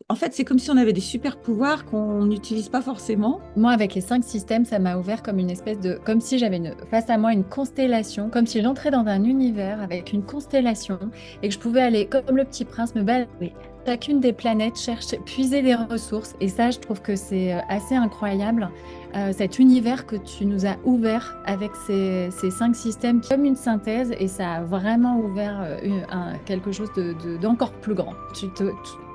En fait, c'est comme si on avait des super pouvoirs qu'on n'utilise pas forcément. Moi, avec les 5 systèmes, ça m'a ouvert comme une espèce de, comme si j'avais face à moi une constellation, comme si j'entrais dans un univers avec une constellation et que je pouvais aller, comme le petit prince, me balader Oui, chacune des planètes, chercher, puiser des ressources. Et ça, je trouve que c'est assez incroyable, cet univers que tu nous as ouvert avec ces 5 systèmes, comme une synthèse, et ça a vraiment ouvert quelque chose d'encore plus grand.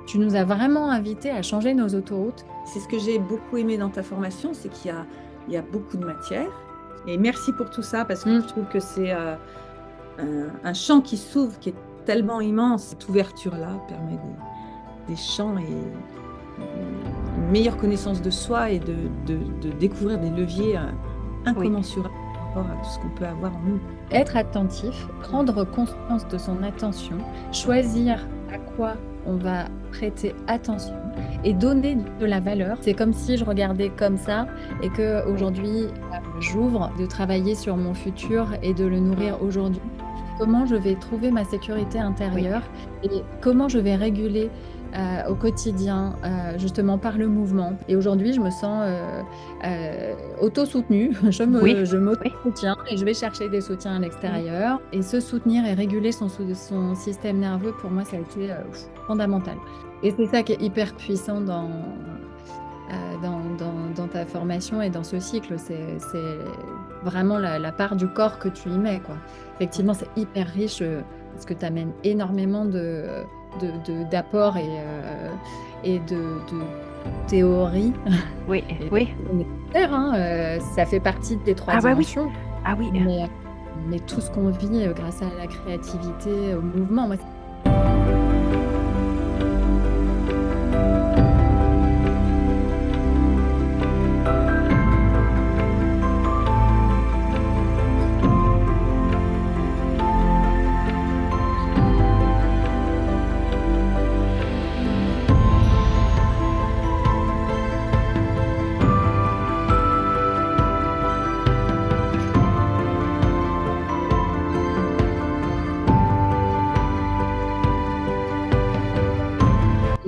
Tu nous as vraiment invités à changer nos autoroutes. C'est ce que j'ai beaucoup aimé dans ta formation, c'est il y a beaucoup de matière. Et merci pour tout ça, parce que je Mm. trouve que c'est un champ qui s'ouvre, qui est tellement immense. Cette ouverture-là permet des champs et une meilleure connaissance de soi et de découvrir des leviers oui, incommensurables par rapport à tout ce qu'on peut avoir en nous. Être attentif, prendre conscience de son attention, choisir à quoi on va prêter attention et donner de la valeur. C'est comme si je regardais comme ça et que oui, aujourd'hui j'ouvre de travailler sur mon futur et de le nourrir aujourd'hui. Comment je vais trouver ma sécurité oui, intérieure et comment je vais réguler au quotidien, justement par le mouvement. Et aujourd'hui, je me sens auto-soutenue. oui, Je oui, m'auto-soutiens et je vais chercher des soutiens à Mm. l'extérieur. Et se soutenir et réguler son système nerveux, pour moi, ça a été fondamental. Et c'est ça qui est hyper puissant dans ta formation et dans ce cycle. C'est vraiment la part du corps que tu y mets, quoi. Effectivement, c'est hyper riche parce que tu amènes énormément d'apports et de théories. oui, Et oui. c'est nécessaire, hein, ça fait partie des trois Ah bah oui, dimensions. ah oui. Mais, mais tout ce qu'on vit grâce à la créativité, au mouvement, moi,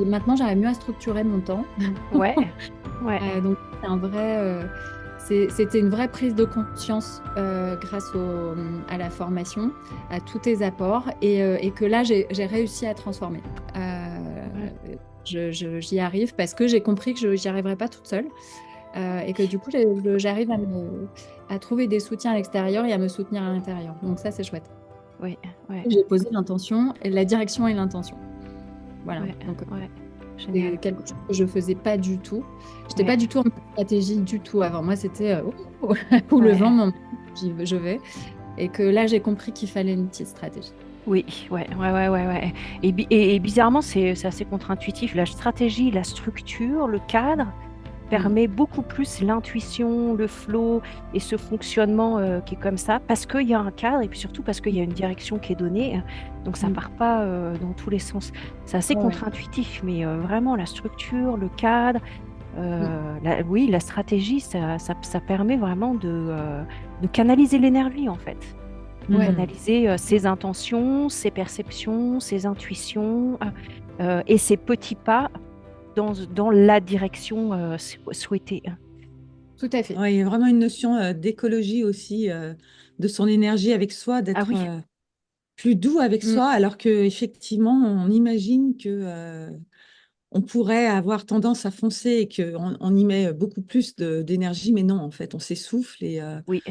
et maintenant, j'arrive mieux à structurer mon temps. Ouais, ouais, Donc, c'était une vraie prise de conscience grâce à la formation, à tous tes apports, et que là, j'ai réussi à transformer. ouais, J'y arrive parce que j'ai compris que je n'y arriverais pas toute seule, et que du coup, j'arrive à trouver des soutiens à l'extérieur et à me soutenir à l'intérieur. Donc ça, c'est chouette. ouais, ouais, J'ai posé l'intention, la direction et l'intention. Voilà. ouais, Donc, ouais. c'est Génial. quelque chose que je faisais pas du tout. J'étais Ouais, pas du tout en stratégie du tout avant. Moi, c'était ouh, où le vent ouais. m'emmène, je vais. Et que là, j'ai compris qu'il fallait une petite stratégie. Oui, ouais, ouais, ouais, ouais, ouais. Et bizarrement, c'est assez contre-intuitif. La stratégie, la structure, le cadre Mm. permet beaucoup plus l'intuition, le flow et ce fonctionnement qui est comme ça, parce qu'il y a un cadre et puis surtout parce qu'il y a une direction qui est donnée. Donc ça Mm. part pas dans tous les sens. C'est assez Ouais, ouais. contre-intuitif, mais vraiment la structure, le cadre, Mm. oui, la stratégie, ça permet vraiment de canaliser l'énergie en fait. Ouais. Mm. Canaliser ses intentions, ses perceptions, ses intuitions et ses petits pas dans la direction souhaitée. Tout à fait. Ouais, il y a vraiment une notion d'écologie aussi, de son énergie avec soi, Ah d'être oui, plus doux avec Mm. soi, alors que effectivement, on imagine que on pourrait avoir tendance à foncer et on y met beaucoup plus d'énergie, mais non, en fait, on s'essouffle et oui,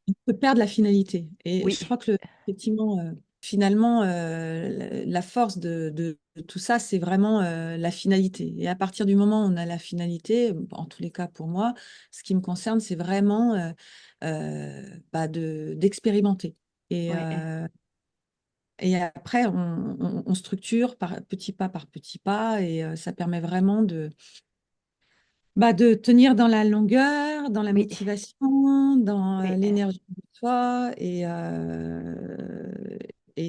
on peut perdre la finalité. Et oui, je crois que effectivement, finalement, la force de tout ça, c'est vraiment la finalité. Et à partir du moment où on a la finalité, en tous les cas pour moi, ce qui me concerne, c'est vraiment d'expérimenter. Et, ouais, euh, et après, on structure par petit pas, et ça permet vraiment de tenir dans la longueur, dans la oui, motivation, dans oui, l'énergie de soi et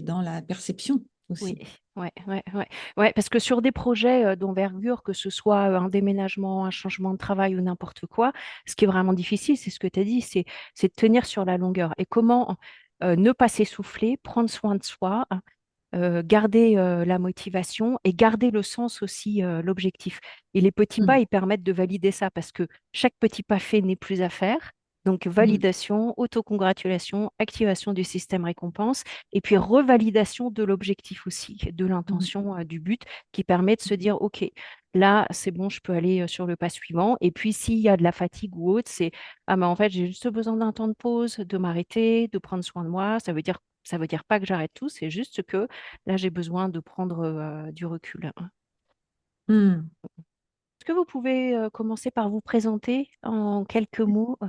dans la perception oui, aussi. ouais, ouais, ouais, ouais, parce que sur des projets d'envergure, que ce soit un déménagement, un changement de travail ou n'importe quoi, ce qui est vraiment difficile, c'est ce que tu as dit, c'est de tenir sur la longueur. Et comment ne pas s'essouffler, prendre soin de soi, hein, garder la motivation et garder le sens aussi, l'objectif. Et les petits pas, Mhm. ils permettent de valider ça parce que chaque petit pas fait n'est plus à faire. Donc, Mhm. validation, autocongratulation, activation du système récompense et puis revalidation de l'objectif aussi, de Mhm. l'intention, du but qui permet de se dire, OK, là, c'est bon, je peux aller sur le pas suivant. Et puis, s'il y a de la fatigue ou autre, c'est, ah, mais en fait, j'ai juste besoin d'un temps de pause, de m'arrêter, de prendre soin de moi. Ça veut dire pas que j'arrête tout, c'est juste que là, j'ai besoin de prendre du recul. Mhm. Est-ce que vous pouvez commencer par vous présenter en quelques mots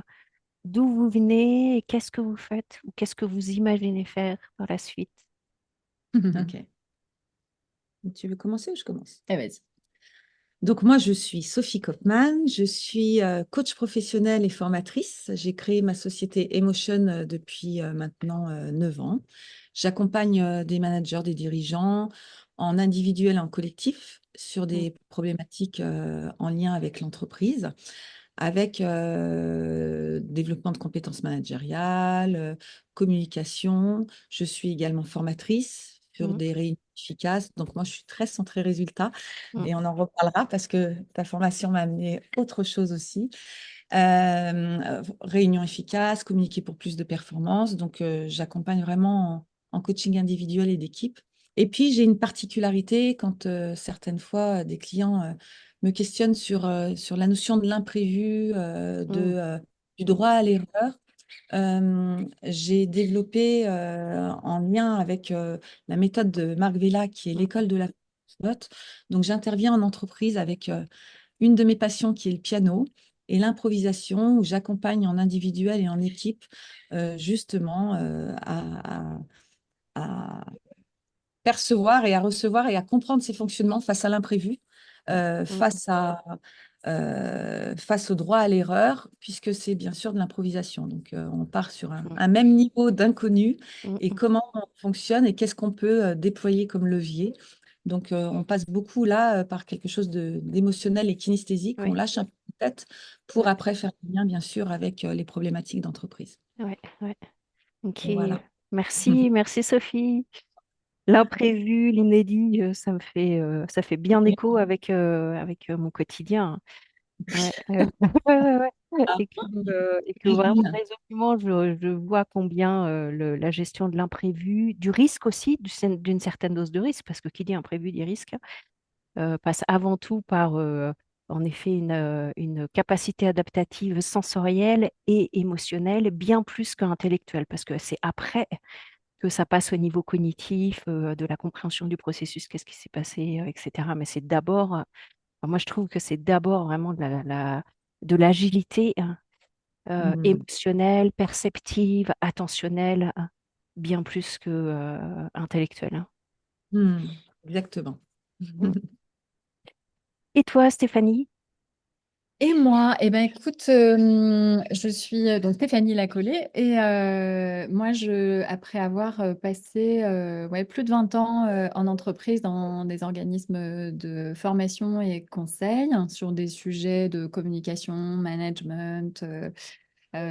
d'où vous venez et qu'est-ce que vous faites ou qu'est-ce que vous imaginez faire par la suite? Ok. Tu veux commencer ou je commence? Eh, vas-y. Donc moi, je suis Sophie Kopman, je suis coach professionnelle et formatrice. J'ai créé ma société Emotion depuis maintenant 9 ans. J'accompagne des managers, des dirigeants en individuel et en collectif sur Mm, des problématiques en lien avec l'entreprise, avec développement de compétences managériales, communication. Je suis également formatrice sur mm, des réunions efficaces. Donc moi, je suis très centrée résultat mm, et on en reparlera parce que ta formation m'a amené autre chose aussi. Réunion efficace, communiquer pour plus de performance. Donc, j'accompagne vraiment en coaching individuel et d'équipe. Et puis, j'ai une particularité quand certaines fois des clients me questionnent sur la notion de l'imprévu, mm, du droit à l'erreur. J'ai développé en lien avec la méthode de Marc Vella, qui est mm, l'école de la note. Donc, j'interviens en entreprise avec une de mes passions qui est le piano et l'improvisation, où j'accompagne en individuel et en équipe, justement, à percevoir et à recevoir et à comprendre ses fonctionnements face à l'imprévu, mm, face au droit à l'erreur, puisque c'est bien sûr de l'improvisation. Donc, on part sur mm, un même niveau d'inconnu mm, et mm. comment on fonctionne et qu'est-ce qu'on peut déployer comme levier. Donc, on passe beaucoup là par quelque chose d'émotionnel et kinesthésique. On Oui, lâche un peu la tête pour ouais, après faire le lien, bien sûr, avec les problématiques d'entreprise. ouais, ouais. Ok, Voilà. merci, merci Sophie. L'imprévu, l'inédit, ça fait bien écho avec mon quotidien. Ouais, ouais, ouais, ouais. Et que vraiment, résolument, je vois combien la gestion de l'imprévu, du risque aussi, d'une certaine dose de risque, parce que qui dit imprévu dit risque, passe avant tout par, en effet, une capacité adaptative sensorielle et émotionnelle, bien plus qu'intellectuelle, parce que c'est après que ça passe au niveau cognitif, de la compréhension du processus, qu'est-ce qui s'est passé, etc. Mais c'est d'abord, moi je trouve que c'est d'abord vraiment de l'agilité, hein, Mhm. émotionnelle, perceptive, attentionnelle, hein, bien plus que intellectuelle, hein. Mhm. Exactement. Mm. Et toi, Stéphanie? Et moi, eh ben, écoute, je suis donc Stéphanie Lacollet et moi, après avoir passé ouais, plus de 20 ans en entreprise dans des organismes de formation et conseil sur des sujets de communication, management,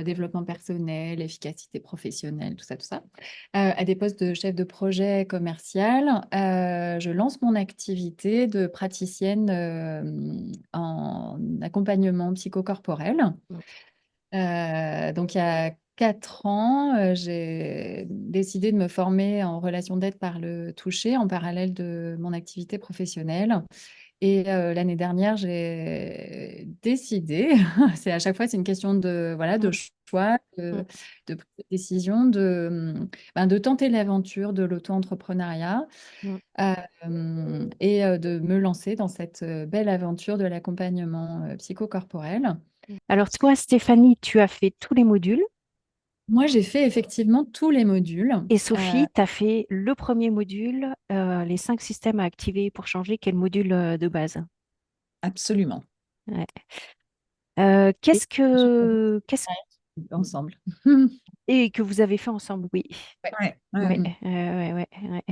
développement personnel, efficacité professionnelle, tout ça, à des postes de chef de projet commercial. Je lance mon activité de praticienne en accompagnement psychocorporel. Mm, Donc, il y a 4 ans, j'ai décidé de me former en relation d'aide par le toucher en parallèle de mon activité professionnelle. Et l'année dernière, j'ai décidé, c'est à chaque fois, c'est une question de, voilà, de mm, choix, mm, de prise de décision, ben, de tenter l'aventure de l'auto-entrepreneuriat mm. et de me lancer dans cette belle aventure de l'accompagnement psychocorporel. Alors toi, Stéphanie, tu as fait tous les modules Moi, j'ai fait effectivement tous les modules. et Euh, Sophie, tu as fait le premier module, les 5 systèmes à activer pour changer, quel module de base? Absolument. Ouais. Et Qu'est-ce ensemble. et que vous avez fait ensemble, oui. Ouais, ouais, Ouais, ouais. ouais, ouais,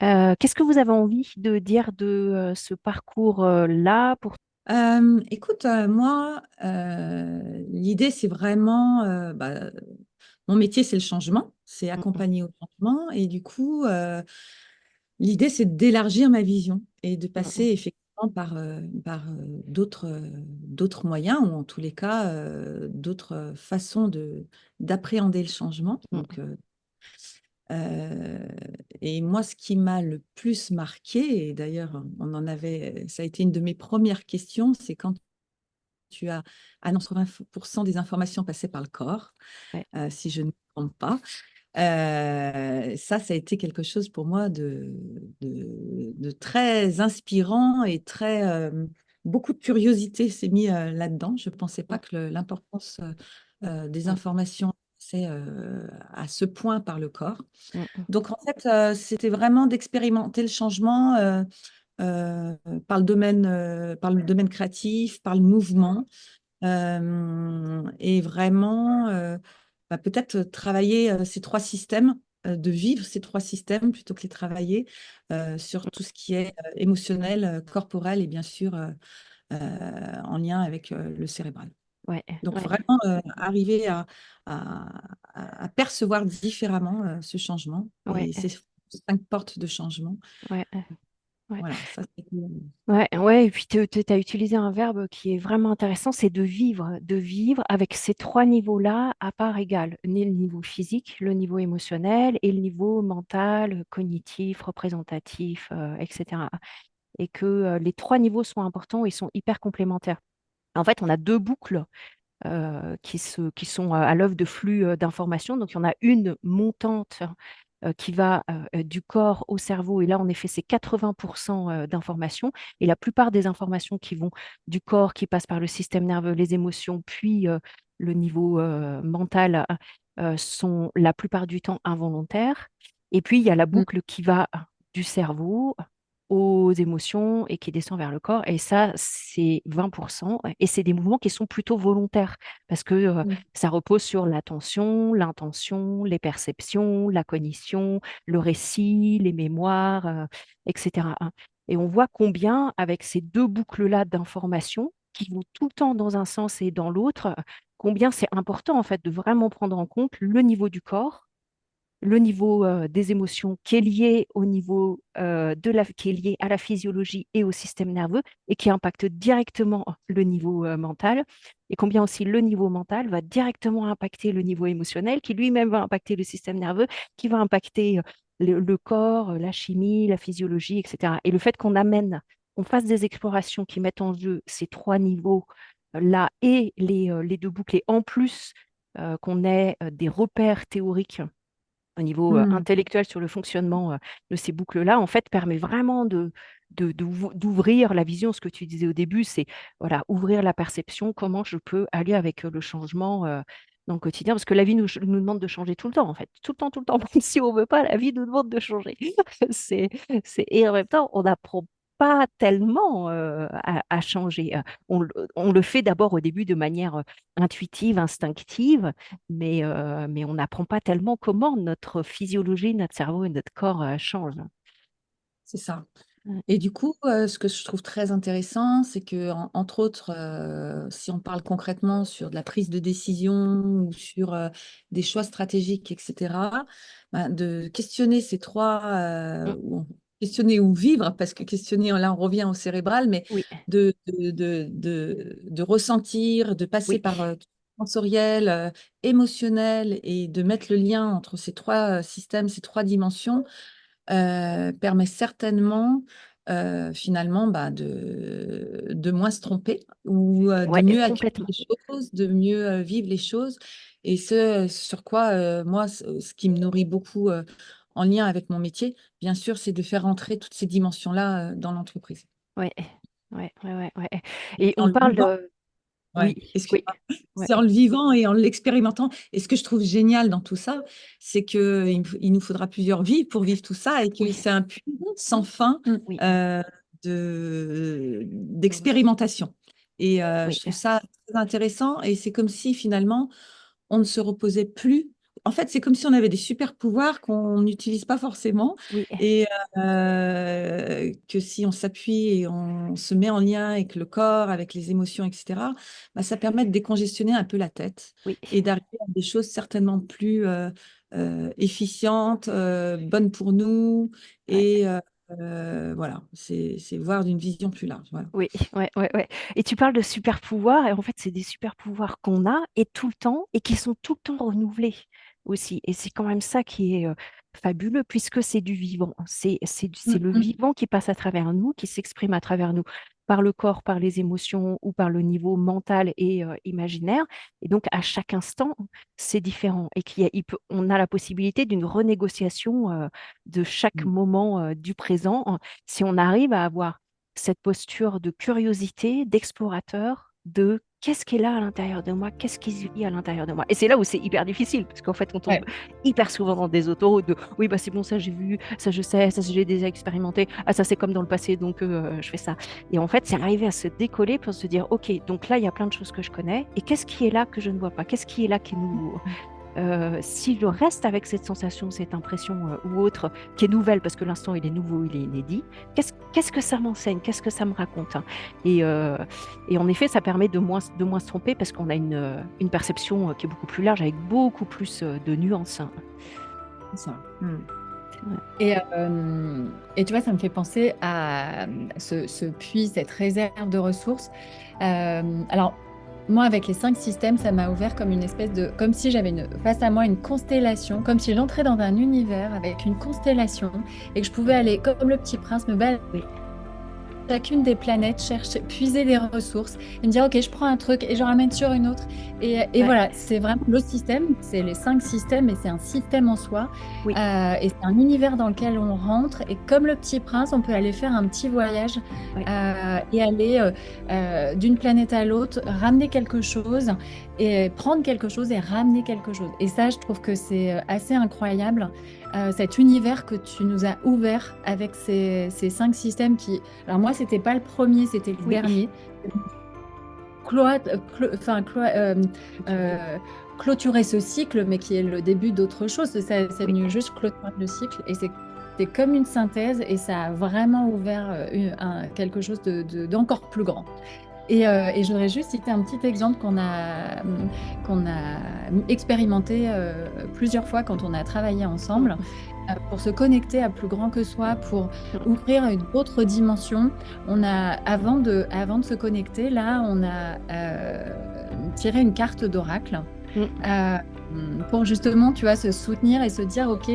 ouais. Qu'est-ce que vous avez envie de dire de ce parcours-là pour... Écoute, moi, l'idée, c'est vraiment, mon métier, c'est le changement, c'est Mm, accompagner au changement. Et du coup, L'idée, c'est d'élargir ma vision et de Mm, passer mm, effectivement par d'autres moyens, ou en tous les cas, d'autres façons d'appréhender le changement. mm, Donc, et moi, ce qui m'a le plus marqué, et d'ailleurs, ça a été une de mes premières questions, c'est quand tu as, ah non, 80% des informations passaient par le corps, ouais, si je ne me trompe pas. Ça a été quelque chose pour moi de très inspirant et beaucoup de curiosité s'est mis là-dedans. Je ne pensais mm, pas que l'importance des mm, informations c'est à ce point par le corps. mm, mm, Donc en fait, c'était vraiment d'expérimenter le changement euh, par le domaine créatif, par le mouvement. Et vraiment, peut-être travailler ces trois systèmes, de vivre ces trois systèmes plutôt que les travailler sur tout ce qui est émotionnel, corporel et bien sûr en lien avec le cérébral. ouais, Donc ouais, vraiment arriver à percevoir différemment ce changement ouais, et ces 5 portes de changement. ouais, ouais. Voilà, ça c'est Ouais, ouais, et puis tu as utilisé un verbe qui est vraiment intéressant, c'est de vivre avec ces trois niveaux-là à part égale, le niveau physique, le niveau émotionnel et le niveau mental, cognitif, représentatif, etc. Et que les trois niveaux sont importants et sont hyper complémentaires. En fait, on a deux boucles qui sont à l'œuvre de flux d'informations. Donc, il y en a une montante qui va du corps au cerveau. Et là, en effet, c'est 80% d'informations. Et la plupart des informations qui vont du corps, qui passent par le système nerveux, les émotions, puis le niveau mental, sont la plupart du temps involontaires. Et puis, il y a la Mm, boucle qui va du cerveau aux émotions et qui descend vers le corps. Et ça, c'est 20%. Et c'est des mouvements qui sont plutôt volontaires parce que mm, ça repose sur l'attention, l'intention, les perceptions, la cognition, le récit, les mémoires, etc. Hein. Et on voit combien, avec ces deux boucles-là d'informations, qui vont tout le temps dans un sens et dans l'autre, combien c'est important en fait de vraiment prendre en compte le niveau du corps, le niveau des émotions qui est lié au niveau qui est lié à la physiologie et au système nerveux et qui impacte directement le niveau mental, et combien aussi le niveau mental va directement impacter le niveau émotionnel, qui lui-même va impacter le système nerveux, qui va impacter le corps, la chimie, la physiologie, etc. Et le fait qu'on fasse des explorations qui mettent en jeu ces trois niveaux là et les deux boucles, et en plus qu'on ait des repères théoriques au niveau mm. intellectuel sur le fonctionnement de ces boucles-là, en fait, permet vraiment d'ouvrir la vision. Ce que tu disais au début, c'est voilà, ouvrir la perception, comment je peux aller avec le changement dans le quotidien, parce que la vie nous demande de changer tout le temps, en fait, tout le temps, même si on ne veut pas, la vie nous demande de changer. C'est, et en même temps, on n'apprend pas tellement à changer. On le fait d'abord au début de manière intuitive, instinctive, mais on n'apprend pas tellement comment notre physiologie, notre cerveau et notre corps changent. C'est ça. Mm. Et du coup, ce que je trouve très intéressant, c'est que, entre autres, si on parle concrètement sur de la prise de décision ou sur des choix stratégiques, etc., de questionner ces trois, Mm. questionner ou vivre, parce que questionner, là, on revient au cérébral, mais Oui, de ressentir, de passer oui, par sensoriel, émotionnel, et de mettre le lien entre ces trois systèmes, ces trois dimensions permet certainement finalement de moins se tromper ou de ouais, mieux accueillir complètement. les choses, de mieux vivre les choses. Et ce sur quoi, moi, ce qui me nourrit beaucoup en lien avec mon métier, bien sûr, c'est de faire rentrer toutes ces dimensions-là dans l'entreprise. Ouais, ouais, ouais, ouais, ouais. Et En on le parle vivant, oui, ouais, oui, excuse-moi. ouais, C'est en le vivant et en l'expérimentant. Et ce que je trouve génial dans tout ça, c'est qu'il nous faudra plusieurs vies pour vivre tout ça et que oui, c'est un puits sans fin oui, euh, d'expérimentation. Et oui, je trouve ça très intéressant et c'est comme si finalement on ne se reposait plus. En fait, c'est comme si on avait des super pouvoirs qu'on n'utilise pas forcément oui, et que si on s'appuie et on se met en lien avec le corps, avec les émotions, etc., ça permet de décongestionner un peu la tête oui, et d'arriver à des choses certainement plus efficientes, bonnes pour nous ouais, et Voilà, c'est voir d'une vision plus large. Voilà. Oui, ouais, ouais, ouais. Et tu parles de super pouvoirs, et en fait, c'est des super pouvoirs qu'on a et tout le temps, et qui sont tout le temps renouvelés aussi. Et c'est quand même ça qui est fabuleux, puisque c'est du vivant. C'est le Mm, vivant qui passe à travers nous, qui s'exprime à travers nous, par le corps, par les émotions ou par le niveau mental et imaginaire. Et donc, à chaque instant, c'est différent. Et on a la possibilité d'une renégociation de chaque Mm. moment du présent, si on arrive à avoir cette posture de curiosité, d'explorateur, de qu'est-ce qui est là à l'intérieur de moi, qu'est-ce qui se vit à l'intérieur de moi. Et c'est là où c'est hyper difficile, parce qu'en fait, on tombe ouais. hyper souvent dans des autoroutes de oui, bah c'est bon, ça j'ai vu, ça je sais, ça j'ai déjà expérimenté, ah ça c'est comme dans le passé, donc je fais ça. Et en fait, c'est arriver à se décoller pour se dire, ok, donc là, il y a plein de choses que je connais, et qu'est-ce qui est là que je ne vois pas, qu'est-ce qui est là qui est nouveau. Si je reste avec cette sensation, cette impression ou autre qui est nouvelle, parce que l'instant il est nouveau, il est inédit, qu'est-ce que ça m'enseigne, qu'est-ce que ça me raconte, hein. Et en effet, ça permet de moins se tromper parce qu'on a une perception qui est beaucoup plus large, avec beaucoup plus de nuances, hein. C'est ça. Mm. Et tu vois, ça me fait penser à ce puits, cette réserve de ressources. Alors, moi, avec les 5 systèmes, ça m'a ouvert comme une espèce de, comme si j'avais face à moi une constellation, comme si j'entrais dans un univers avec une constellation et que je pouvais aller, comme le petit prince, me balader chacune des planètes, puiser des ressources et me dire, OK, je prends un truc et je ramène sur une autre. Et Ouais. voilà, c'est vraiment le système, c'est les 5 systèmes et c'est un système en soi. Oui. Et c'est un univers dans lequel on rentre. Et comme le petit prince, on peut aller faire un petit voyage Ouais. et aller d'une planète à l'autre, ramener quelque chose et prendre quelque chose et ramener quelque chose. Et ça, je trouve que c'est assez incroyable. Cet univers que tu nous as ouvert avec ces 5 systèmes qui... Alors moi, c'était pas le premier, c'était le Oui. dernier. Clôturer ce cycle, mais qui est le début d'autre chose. C'est Oui. venu juste clôturer le cycle. Et c'est comme une synthèse et ça a vraiment ouvert quelque chose d'encore plus grand. Et je voudrais juste citer un petit exemple qu'on a expérimenté plusieurs fois quand on a travaillé ensemble, pour se connecter à plus grand que soi, pour ouvrir une autre dimension. Avant de se connecter, là, on a tiré une carte d'oracle. Pour justement, tu vois, se soutenir et se dire, OK,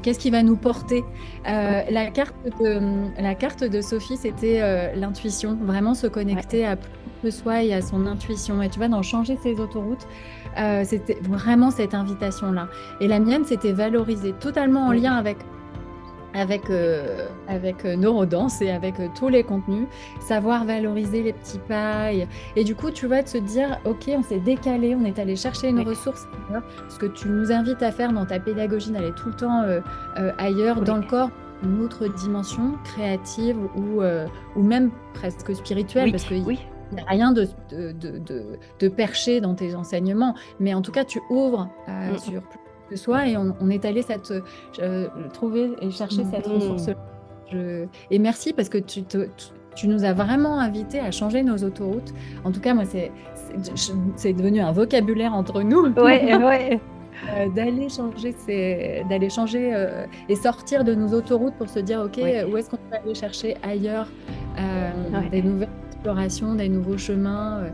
qu'est-ce qui va nous porter? La carte de Sophie, c'était l'intuition, vraiment se connecter à plus de soi et à son intuition. Et tu vois, dans Changer ses autoroutes, c'était vraiment cette invitation-là. Et la mienne, c'était valoriser, totalement en lien avec Neurodance et avec tous les contenus, savoir valoriser les petits pas. Et du coup, tu vas te dire, OK, on s'est décalé, on est allé chercher une ressource ailleurs, ce que tu nous invites à faire dans ta pédagogie, d'aller tout le temps ailleurs, dans le corps, une autre dimension créative ou même presque spirituelle, parce qu'il n'y a rien de perché dans tes enseignements, mais en tout cas, tu ouvres sur plus que soi et on est allé trouver et chercher cette ressource. Et merci parce que tu nous as vraiment invités à changer nos autoroutes. En tout cas, moi, c'est devenu un vocabulaire entre nous. Ouais. D'aller changer et sortir de nos autoroutes pour se dire, OK, où est-ce qu'on peut aller chercher ailleurs des nouvelles explorations, des nouveaux chemins.